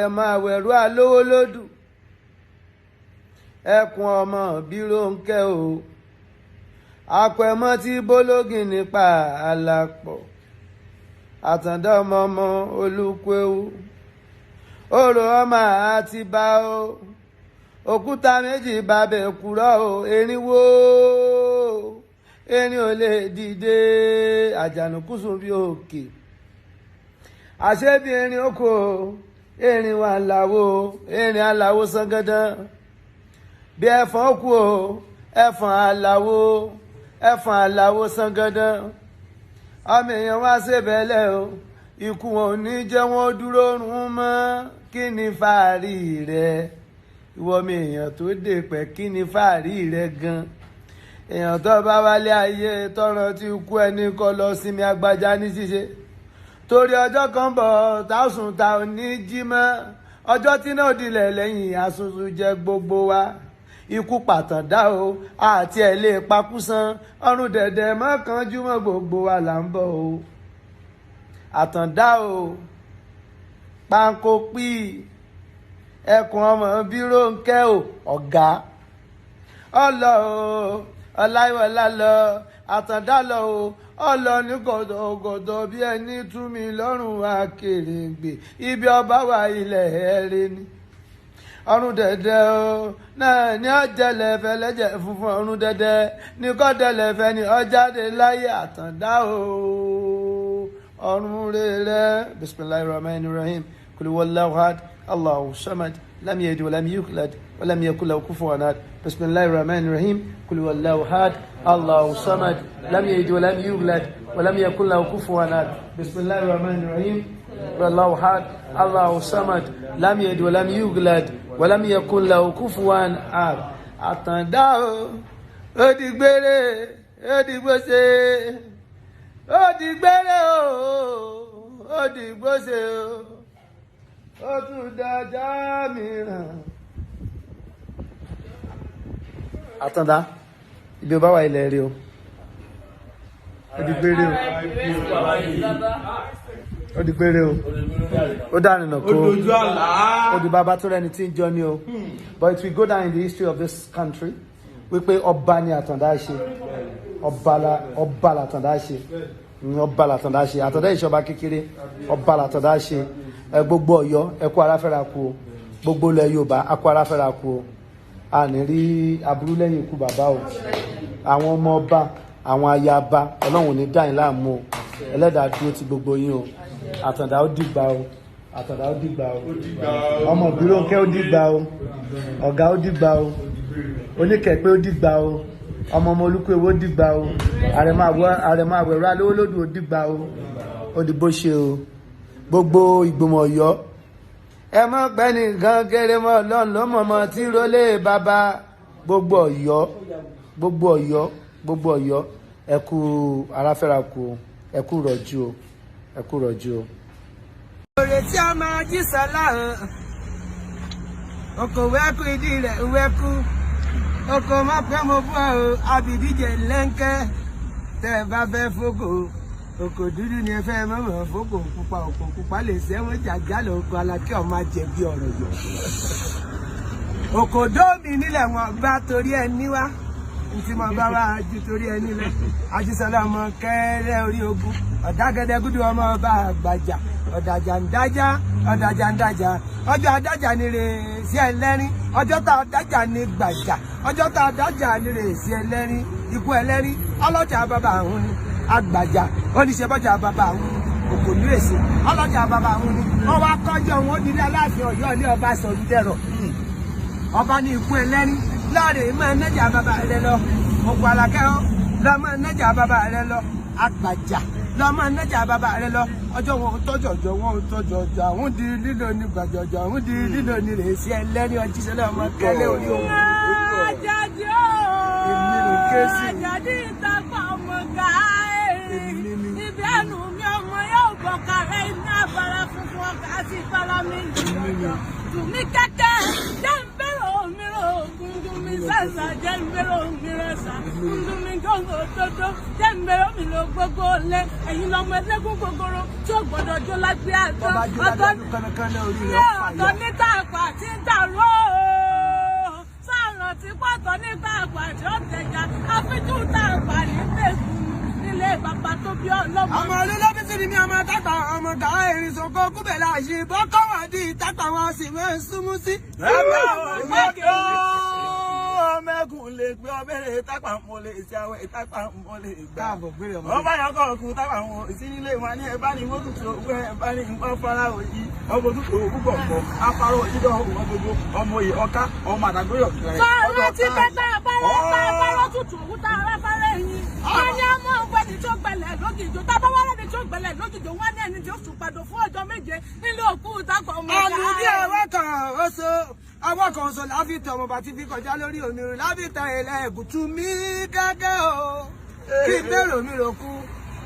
ẹ máa wẹ̀rú alówó lódù ẹkùn ọmọ Bírónkẹ́ o àpẹ̀mọ́ tí bólógìn nípa àlàpọ̀ àtàndá ọmọ Olúkúewu òrò ọmọ àti bá o òkúta méjì bàbẹ̀ kúrọ́ o erinwó erin ò lè dìde àjànùkú sùn bí òkè àṣebí erin oko erin wà láwo erin aláwo sangandan bí ẹfọn kú o ẹfọn aláwo sangandan ọmọ èèyàn wá ṣèbẹ̀lẹ̀ o ikú wọn ò ní jẹ́ wọ́n dúró rún mọ́ kí ni fàárí rẹ ìwọ ọmọ èèyàn tó dé pẹ́ kí ni fàárí rẹ gan èèyàn tó bá wálé ayé tọrọ tí kú ẹni kọ lọ sinmi agbájá ní ṣíṣe torí ọjọ́ kan bọ̀ táṣùn ta ò ní jí mọ́ ọjọ́ tí náà dilẹ̀ lẹ́yìn àsunsun jẹ́ gbogbo wa ikú pàtàndá o àti ẹ̀ lè pakúsan ọrùn dẹ̀dẹ̀ mọ́kànjú mọ́ gbogbo wa là ń bọ̀ o àtàndá o pánkó pí ẹkùn ọmọ Bírónkẹ́ o ọ̀gá ọlọ o ọláyíwọlá lọ àtàndá lọ o ọlọ ní gọ̀dọ̀gọ̀dọ̀ bí ẹni tú mi lọ́rùn Akèrègbè ibi ọba wà ilẹ̀ ẹ̀rẹ́ ni ọrùn dẹ̀dẹ̀ o náà ní ọjẹ́lẹ̀ fẹlẹ́jẹ̀ funfun ọrùn dẹ̀dẹ̀ ní kọ́dẹ̀lẹ̀ ni ọjáde láyé àtàndá o ọrùn rẹ̀ bismillahirrahmanirrahim kul huwallahu ahad Allahu samad lam yalid walam yulad walam yakul lahu kufuwan ahad bismillahirrahmanirrahim kul huwallahu ahad Allahu samad lam yalid walam yulad walam yakul lahu kufuwan ahad bismillahirrahmanirrahim Allahu ahad Allahu samad lam yalid walam yulad walam yakul lahu kufuwan ahad àtàndá o ó di gbére ó di gbóṣe ó di gbére o ó di gbóṣe o ó tún dájá mìíràn. àtàndá ibi ó bá wà ilẹ̀ rí o ó di gbére o ó di gbére o ó dànù kó ó di bàbá tó rẹni tí ń jọ ní o but it will go down in the history of this country wípé ọba ni àtàndá ṣe ọba làtàndá ṣe ọba làtàndá ṣe àtàndá ìṣọba kékeré ọba làtàndá ṣe gbogbo Ọ̀yọ́ ẹ kú ara fẹ́ra kú o gbogbo ilẹ̀ Yorùbá a kú ara fẹ́ra kú o a ní rí aburú lẹ́yìn ikú bàbá o àwọn ọmọ ọba àwọn ayaba Ọlọ́run ní dáyìn láàmú o ẹlẹ́dàá dúró ti gbogbo yín o àtàndá ó dìgbà o àtàndá ó dìgbà o ọmọ Bírónkẹ́ ó dìgbà o ọ̀gá ó dìgbà o oníkẹ̀pẹ́ ó dìgbà o ọmọ Olúkúewu ó dìgbà o àrẹ̀mọ àwẹ̀rọ alówó lódù ó dìgbà o ó di bó ṣe o gbogbo ìgbìmọ̀ Ọ̀yọ́ ẹ mọ́ gbẹ́ni gan kéré mọ́ Ọlọ́run ló mọ̀mọ́ tí rólé bàbá gbogbo Ọ̀yọ́ ẹ kú aráfẹ́ra kú o ẹ kú rọ̀jú o ẹ kú rọ̀jú o. òrè tí a máa jí sọ́lá ọkọ̀ wẹ́kú ìdí rẹ̀ wẹ́kú ọkọ̀ má pẹ́ mo bọ́ ọ abìdíje lẹ́ńkẹ́ tẹ́ ẹ bá fẹ́ fókò oko dúdú ni ẹ fẹ́ mọ̀mọ́ fókò pupa lè sẹ́wọ́n jàjà lọ oko alákẹ́ ọ̀ máa jẹ̀bi ọ̀rọ̀ yọ. òkò dóòmì nílẹ̀ wọn bá torí ẹ níwá ntí mo bá wá ju torí ẹ nílẹ̀ ajísọ́lá ọmọ kẹ́rẹ́ orí ogun ọ̀dàgẹ́dẹ́gúdú ọmọ ọba àgbàjà ọ̀dàjà ń dájà ọjọ́ adájà ni rè sí ẹlẹ́rìn ọjọ́ tá adájà ni gbàjà ọjọ́ tá adájà ni rè sí ẹlẹ́rìn ikú ẹlẹ́rìn ọlọ́jà bàbá àwọn ni àgbàjà oníṣẹ́ bọ́jà bàbá àwọn òkò ní èsì ọlọ́jà bàbá àwọn ni wọ́n wá kọjọ́ wọn ó nílé Aláàfin Ọ̀yọ́ ní ọba sọ̀rọ̀ dẹ̀rọ̀ ọba ní ikú ẹlẹ́rìn lọ́ọ̀rẹ́ máa nẹ́jà bàbá rẹ lọ òkú Àlàkẹ́ ọ́ lọ́ máa nẹ́jà bàbá rẹ lọ àgbàjà lọ́ máa nẹ́jà bàbá rẹ lọ ọjọ́ wọn tọ́jọ̀jọ́ wọn tọ́jọ̀jọ́ àwọn di lílo ní gbàjọ̀jọ́ àwọn di lílo ní rèésí ẹlẹ́rìí Ọjísọ́lá ọmọ kẹ́lẹ́ orí òun. Àjàdí o Àjàdí ìtàpá ọmọ ká ibi ẹnu mi ọmọ yóò bọ̀ kàrẹ́ iná àbára funfun ọkà àti ìpara mi tùmí kẹ́kẹ́ jẹ́ ń bẹ̀rẹ̀ òmíràn ògùn mi sẹ́sà jẹ́ mbero miresa ndumi gongo dodo mbero mi lo gbogbo le ẹ̀yin lọmọ ẹlẹ́gùn gogoro tí ó gbọ́dọ̀ jó lágbé àtọ ọ̀tọ̀ ní tàpá tí ń tàró sáàràn tí pọ̀tọ̀ ní tàpá tí ó tẹ̀jà àfijú tàpá ní tẹ̀sùn nílé bàbá tó bí ọlọ́mọ. ọmọ olólóbí sí ni mi ọmọ tápà ọmọ gàá erin sọkọ kúbẹ̀lá àṣìbọ́ kọ́wọ́dì tápà wọn sì máa ń súnmú sí. mẹ́kùn lè gbé ọbẹ̀rẹ̀ tápà mo lè ṣe àwẹ̀ tápà mo lè gbà. wọ́n bá yàn kọ́ ọkùnrin tápà wọn ìsínílé wọn ní ẹ̀bá ni wọ́n tutù owó ẹ̀bá ni wọ́n fara òyì ọmọ tutù òwú gbọ̀ngbọ̀ afárá òyìnbó ọmọ gbogbo ọmọ òye ọ̀ká ọmọ àdàgbòyọ̀ kẹrẹ. sọ̀rọ̀ ti pẹ́pẹ́ afárá tutù òwú tá a rẹ́fẹ́rẹ́ yìí. wọ́n ní ọmọ ọgbẹ́ni tó gbẹlẹ̀ lógìjò tábà wà lẹ́ni tó gbẹlẹ̀ lógìjò wọ́n ní ẹni tí ó sùn padò fún ọjọ́ méje nílé òkú tápà ọmọ ìyá. àlùdí ẹ̀wẹ́ kan oṣù ọwọ́ kan oṣù láfi tọ̀ ọmọ bàtí fi kọjá lórí òmìnir láfi tọ̀ ilẹ̀ ẹ̀gùtù mi gẹ́gẹ́ o kí n bẹ̀rù mi rò kú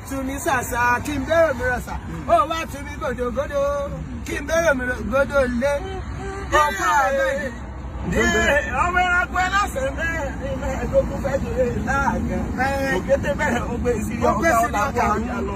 tu mi ṣàṣà kí n bẹ̀rù mi rọ̀ ṣà ó wá tu mi gòdògòdò kí n bẹ̀rù mi gòdò lé ọkọ̀ àgbẹ̀ ọmọ ẹranko ẹlẹ́sẹ̀ mẹ́ẹ̀ẹ́dógún fẹ́ jòlè láàgán òkété bẹ́ẹ̀ ó gbé sí ọ̀gá ọ̀làwọ̀ ọ̀yà lọ.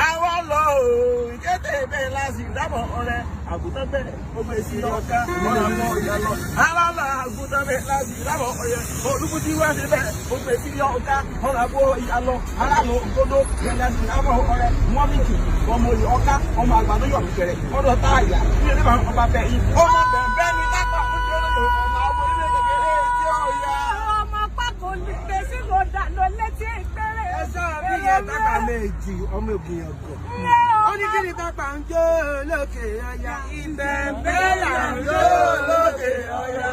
àwọn lọ òkété bẹ́ẹ̀ láti dábọ̀ ọ̀rẹ́ àgùntàn bẹ́ẹ̀ ó gbé sí ọ̀gá ọ̀làwọ̀ ọ̀yà lọ. àwọn lọ àgùntàn bẹ́ẹ̀ láti dábọ̀ ọ̀rẹ́ olùkùtì wá sí bẹ́ẹ̀ ó gbé sí ọ̀gá ọ̀làwọ̀ ọ̀yà lọ. aráàlú òdodo láti dábọ̀ ọ̀rẹ́ mọ́mìkì ọmọ òye ọ̀gá ọmọ àgbàdo yọ̀ kẹrẹ ọ̀dọ̀ táyà ní ẹni máa ń ọba bẹ́ẹ̀ yìí. ọmọ bẹ́ẹ̀ ni lápá tápà méjì ọmọ ògìyàn gọ̀. ó ní kí ni tápà ń jó lókè ọya ibẹ̀ bẹ́ẹ̀ là ń jó lókè ọya.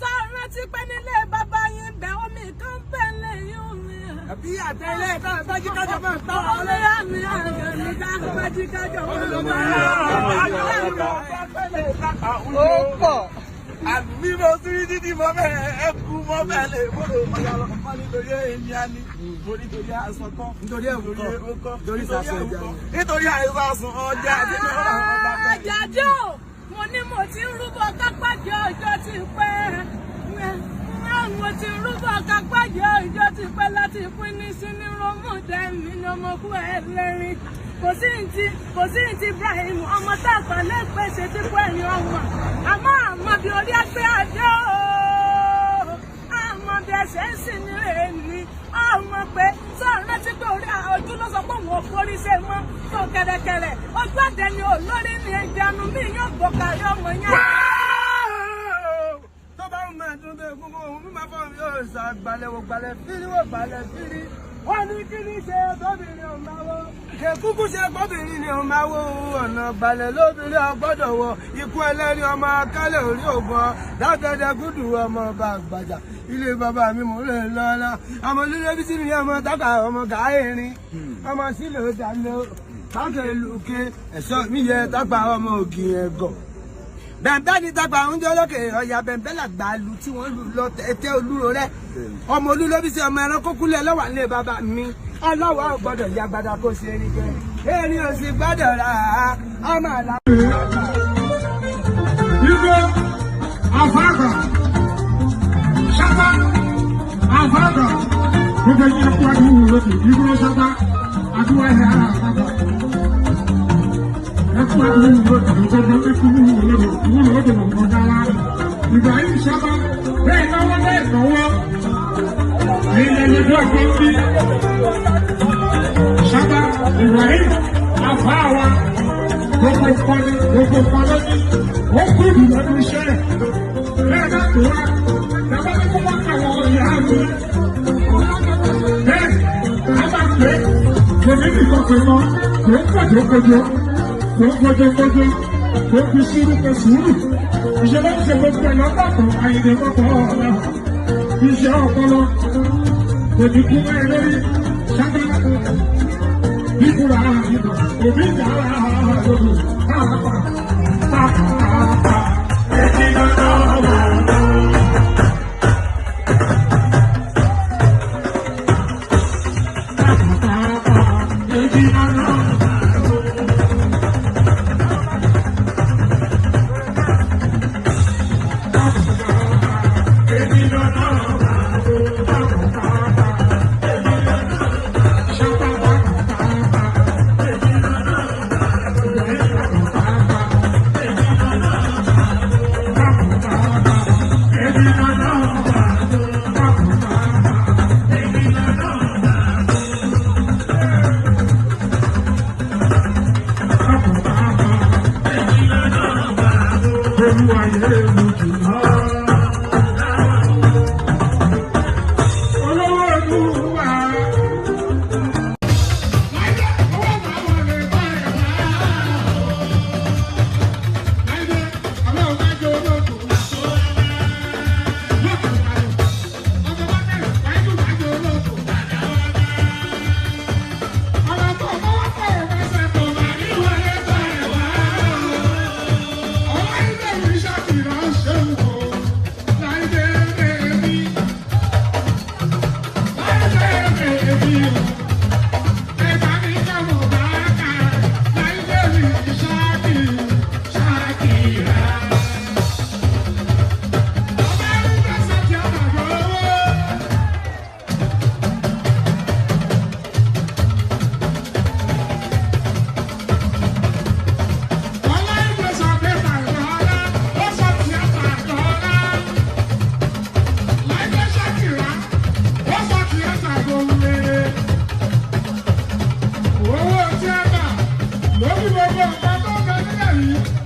sọ̀rọ̀ ti pẹ́ nílé bàbá yín bẹ̀ omi kan bẹ́ẹ̀ lè yún mi. àbí àtẹlẹ ìtàn bájíkájọ máa ń tọ́ ọ lé. ọlọ́yà mi àgbẹ̀ mi ká bájíkájọ máa ń ó pọ̀. àbí mo sí títí mo bẹ̀rẹ̀ ẹkú mo bẹ̀rẹ̀ mọ́tò ọ̀yà lọ́kọ̀ nítorí èmi á ní nítorí àìsàn kan nítorí ẹ̀wù kan nítorí ìsàsùn ẹ̀jẹ̀ nítorí àìsàn ọjà àti ìjọba ọba bẹ́ẹ̀. àjàjò mo ní mo ti ń rúbọ kápájọ ọjọ́ ti pẹ́ mo ti ń rúbọ kápájọ ọjọ́ ti pẹ́ láti pín ní sínú rọmọdé mi ní ọmọkú ẹlẹ́rìn kò sí ní ti Ibrahim ọmọ táàpà lẹ́pẹ́ ṣe tí kò ẹ̀yìn ọmọ àmọ́ bí orí ẹgbẹ́ àjọ àmọ́ bí ẹsẹ̀ ń sìn ní èmi ọmọ pé sọ̀rọ̀ tí pé ojú ló sọ pé òun ò forí ṣe mọ́ tó kẹ̀rẹ̀kẹ̀rẹ̀ ojú àdẹ ni olórí ni ìjánu mi yóò gbọ̀kàrí ọmọ yẹn. tó bá ń máa dún bẹ́ẹ̀ gbogbo òun mi máa fọ́ mi yóò ṣàgbàlẹ̀ wò gbàlẹ̀ fírí wò gbàlẹ̀ fírí wọ́n ní kí ní ṣe bóbìnrin ò máa wọ́. kẹ̀kúkú ṣe bóbìnrin ni ò máa wọ́ ọ̀nà balẹ̀ lóbìnrin ọgbọ́dọ̀ wọ ikú ẹlẹ́ni ọmọ akálẹ̀ orí ògbọ́n dágẹ́dẹ́ gúdù ọmọ ọba àgbàjà ilé bàbá mi mò ń lè lọ́la ọmọ olólóbí sí mi ọmọ tápà ọmọ gàá erin ọmọ sílẹ̀ ó dáná káàkiri lùkẹ́ ẹ̀ṣọ́ mi yẹ tápà ọmọ ògì ẹ̀gọ́ bẹ̀ǹbẹ́ ní tápà oúnjẹ olókè ọ̀yà bẹ̀ǹbẹ́ làgbà lu tí wọ́n lù lọ tẹ́ olúro rẹ̀ ọmọ olúlóbí sí ọmọ ẹran kókúlẹ̀ lọ́wọ́ nílé bàbá mi ọlọ́wọ́ ò gbọ́dọ̀ yá gbadá kó ṣe é rí jẹ́ èmi ò sì gbọ́dọ̀ rà á ọmọ àlá. Igwe Afaga Shaba Afaga gbogbo ẹni ẹkú adúgbò lókè Igwe Shaba adúgbò ẹ̀hẹ́ ara Afaga ẹkú adúgbò lókè gbogbo ẹkú adúgbò lókè ìwúlò lókè lọ́kọ̀ dára Ibrahim Shaba bẹ́ẹ̀ náwó bẹ́ẹ̀ náwó ẹ̀yin ẹ̀yẹ́dọ́ ẹ̀kọ́ bí Shaba Ibrahim Afawa gbogbo ìkọ́ni gbogbo ìkọ́ni ó kú ìdùnnú ẹnu iṣẹ́ rẹ̀ bẹ́ẹ̀ bá tó wá bàbá mi kó wọ́n kàwọ́ ìyá mi bẹ́ẹ̀ a máa pè é lèmi nìkan pè mọ́ kò ń kojú kò ń kojú kò ń fi sùúrù pé sùúrù ìṣẹ̀lẹ̀ ń ṣe gbogbo ẹ̀ lọ́gbàtàn àyèdè kọ́kọ́ ọ̀la iṣẹ́ ọpọlọ kò ní kú mọ́ ẹ lórí ṣáká ìkúra ìbò òbí ìjà lórí Thank you. Lórí gbogbo nǹkan tó ń bẹ nílẹ̀ yìí.